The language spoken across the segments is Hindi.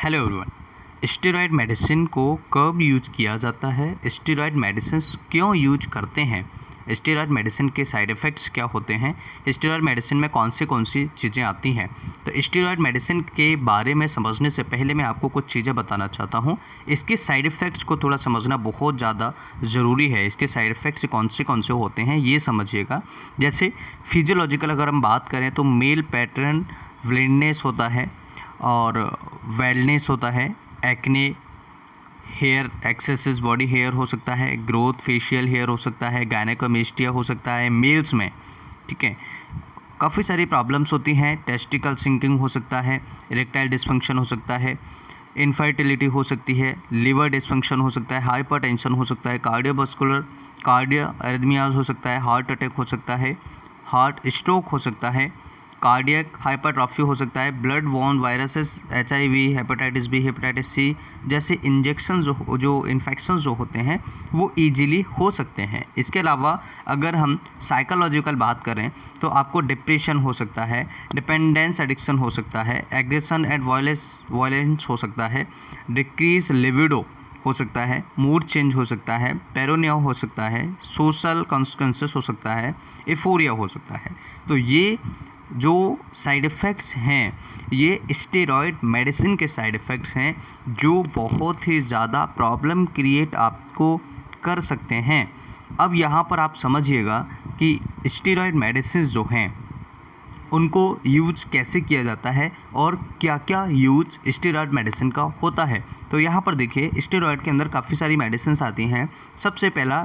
Hello everyone. स्टेरॉयड मेडिसिन को कब यूज किया जाता है, स्टेरॉयड मेडिसिन क्यों यूज करते हैं, स्टेरॉयड मेडिसिन के साइड इफ़ेक्ट्स क्या होते हैं, स्टेरॉयड मेडिसिन में कौन सी चीज़ें आती हैं। तो स्टेरॉयड मेडिसिन के बारे में समझने से पहले मैं आपको कुछ चीज़ें बताना चाहता हूँ। इसके साइड इफ़ेक्ट्स को थोड़ा समझना बहुत ज़्यादा ज़रूरी है। इसके साइड इफ़ेक्ट्स कौन से होते हैं ये समझिएगा। जैसे फिजियोलॉजिकल अगर हम बात करें तो मेल पैटर्न ब्लिंडनेस होता है और वेलनेस होता है, acne, hair excessive body hair हो सकता है, ग्रोथ फेशियल हेयर हो सकता है, गायनेकोमेस्टिया हो सकता है मेल्स में। ठीक है, काफ़ी सारी प्रॉब्लम्स होती हैं। टेस्टिकल सिंकिंग हो सकता है, इरेक्टाइल डिसफंक्शन हो सकता है, इनफर्टिलिटी हो सकती है, लिवर डिसफंक्शन हो सकता है, हाइपरटेंशन हो सकता है, कार्डियो एरिथमियाज हो सकता है, हार्ट अटैक हो सकता है, हार्ट स्ट्रोक हो सकता है, कार्डियक हाइपरट्रॉफी हो सकता है, blood borne viruses, HIV, hepatitis B, hepatitis C जैसे इंजेक्शन जो इन्फेक्शन जो होते हैं वो ईजिली हो सकते हैं। इसके अलावा अगर हम साइकोलॉजिकल बात करें तो आपको डिप्रेशन हो सकता है, डिपेंडेंस एडिक्शन हो सकता है, एग्रेशन एंड वायलेंस हो सकता है, डिक्रीज लिबिडो हो सकता है, मूड चेंज हो सकता है, पैरोनिया हो सकता है, सोशल कॉन्सिक्वेंसेस हो सकता है, एफोरिया हो सकता है। तो ये जो साइड इफ़ेक्ट्स हैं ये स्टेरॉयड मेडिसिन के साइड इफ़ेक्ट्स हैं जो बहुत ही ज़्यादा प्रॉब्लम क्रिएट आपको कर सकते हैं। अब यहाँ पर आप समझिएगा कि स्टेरॉयड मेडिसिन जो हैं उनको यूज कैसे किया जाता है और क्या क्या यूज स्टेरॉयड मेडिसिन का होता है। तो यहाँ पर देखिए स्टेरॉयड के अंदर काफ़ी सारी मेडिसिन आती हैं। सबसे पहला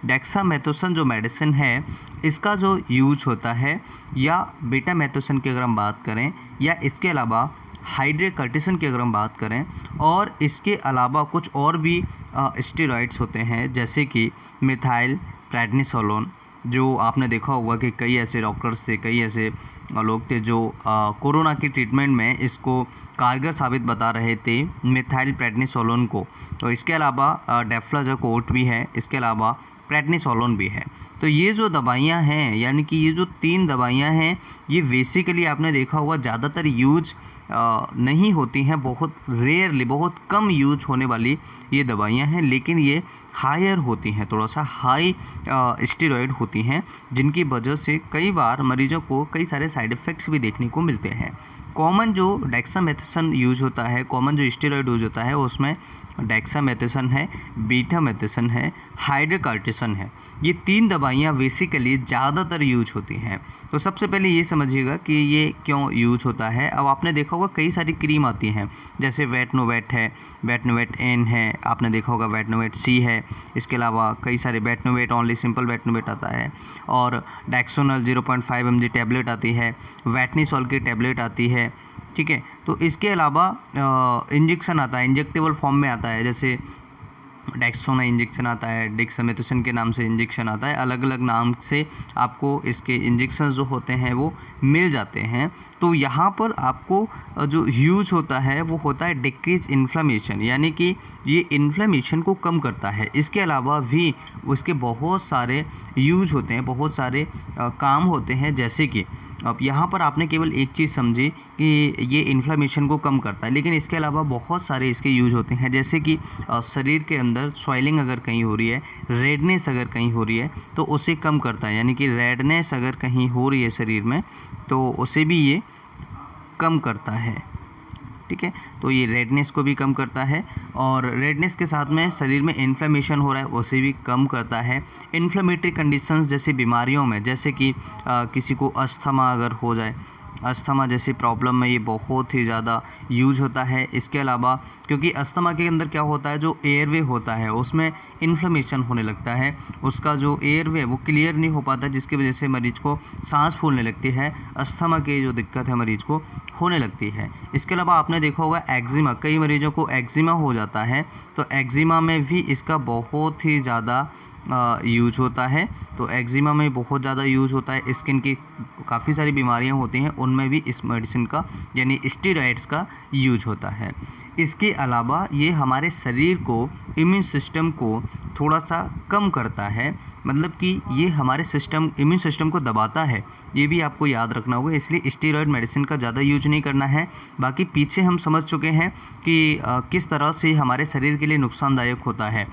डेक्सामेथासोन जो मेडिसिन है इसका जो यूज होता है, या बीटामेथासोन की अगर हम बात करें, या इसके अलावा हाइड्रोकॉर्टिसोन की अगर हम बात करें, और इसके अलावा कुछ और भी स्टेरॉइड्स होते हैं जैसे कि मिथाइल प्रेडनिसोलोन। जो आपने देखा होगा कि कई ऐसे डॉक्टर्स थे, कई ऐसे लोग थे जो कोरोना की ट्रीटमेंट में इसको कारगर साबित बता रहे थे, मिथाइल प्रेडनिसोलोन को। तो इसके अलावा डेफ्लाजोकोट भी है, इसके अलावा प्रेडनिसोलोन भी है। तो ये जो दवाइयाँ हैं, यानी कि ये जो 3 दवाइयाँ हैं, ये बेसिकली आपने देखा होगा ज़्यादातर यूज नहीं होती हैं, बहुत रेयरली, बहुत कम यूज होने वाली ये दवाइयाँ हैं, लेकिन ये हायर होती हैं, थोड़ा सा हाई स्टेरॉयड होती हैं, जिनकी वजह से कई बार मरीजों को कई सारे साइड इफ़ेक्ट्स भी देखने को मिलते हैं। कॉमन जो डेक्सामेथासोन यूज होता है, कॉमन जो स्टेरॉयड यूज होता है उसमें डेक्सामेथासोन है, बीटामेथासोन है, हाइड्रोकॉर्टिसोन है। ये 3 दवाइयाँ बेसिकली ज़्यादातर यूज होती हैं। तो सबसे पहले ये समझिएगा कि ये क्यों यूज होता है। अब आपने देखा होगा कई सारी क्रीम आती हैं, जैसे वेटनोवेट है, वेटनोवेट एन है, आपने देखा होगा वेटनोवेट सी है, इसके अलावा कई सारे वेटनोवेट ओनली, सिंपल वेटनोवेट आता है, और डेक्सोनल 0.5 mg टैबलेट आती है, वेटनीसोल की टैबलेट आती है। ठीक है, तो इसके अलावा इंजेक्शन आता है, इंजेक्टेबल फॉर्म में आता है, जैसे डेक्सोना इंजेक्शन आता है, डेक्सामेथासोन के नाम से इंजेक्शन आता है, अलग अलग नाम से आपको इसके इंजेक्शन जो होते हैं वो मिल जाते हैं। तो यहाँ पर आपको जो यूज होता है वो होता है डिक्रीज इन्फ्लेमेशन, यानी कि ये इन्फ्लेमेशन को कम करता है। इसके अलावा भी उसके बहुत सारे यूज होते हैं, बहुत सारे काम होते हैं, जैसे कि अब यहाँ पर आपने केवल एक चीज़ समझी कि ये इन्फ्लेमेशन को कम करता है, लेकिन इसके अलावा बहुत सारे इसके यूज होते हैं, जैसे कि शरीर के अंदर स्वेलिंग अगर कहीं हो रही है, रेडनेस अगर कहीं हो रही है तो उसे कम करता है, यानी कि रेडनेस अगर कहीं हो रही है शरीर में तो उसे भी ये कम करता है। ठीक है, तो ये रेडनेस को भी कम करता है, और रेडनेस के साथ में शरीर में इन्फ्लेमेशन हो रहा है उसे भी कम करता है। इन्फ्लेमेटरी कंडीशंस जैसे बीमारियों में, जैसे कि किसी को अस्थमा अगर हो जाए, अस्थमा जैसी प्रॉब्लम में ये बहुत ही ज़्यादा यूज होता है। इसके अलावा क्योंकि अस्थमा के अंदर क्या होता है, जो एयरवे होता है उसमें इन्फ्लेमेशन होने लगता है, उसका जो एयरवे वो क्लियर नहीं हो पाता, जिसकी वजह से मरीज को सांस फूलने लगती है, अस्थमा की जो दिक्कत है मरीज को होने लगती है। इसके अलावा आपने देखा होगा एक्जिमा, कई मरीजों को एक्जिमा हो जाता है, तो एक्जिमा में भी इसका बहुत ही ज़्यादा यूज होता है। तो एक्जिमा में बहुत ज़्यादा यूज होता है। स्किन की काफ़ी सारी बीमारियां होती हैं, उनमें भी इस मेडिसिन का यानी स्टेरॉइड्स का यूज होता है। इसके अलावा ये हमारे शरीर को, इम्यून सिस्टम को थोड़ा सा कम करता है, मतलब कि ये हमारे सिस्टम इम्यून सिस्टम को दबाता है, ये भी आपको याद रखना होगा। इसलिए स्टेरॉयड मेडिसिन का ज़्यादा यूज नहीं करना है। बाकी पीछे हम समझ चुके हैं कि किस तरह से हमारे शरीर के लिए नुकसानदायक होता है।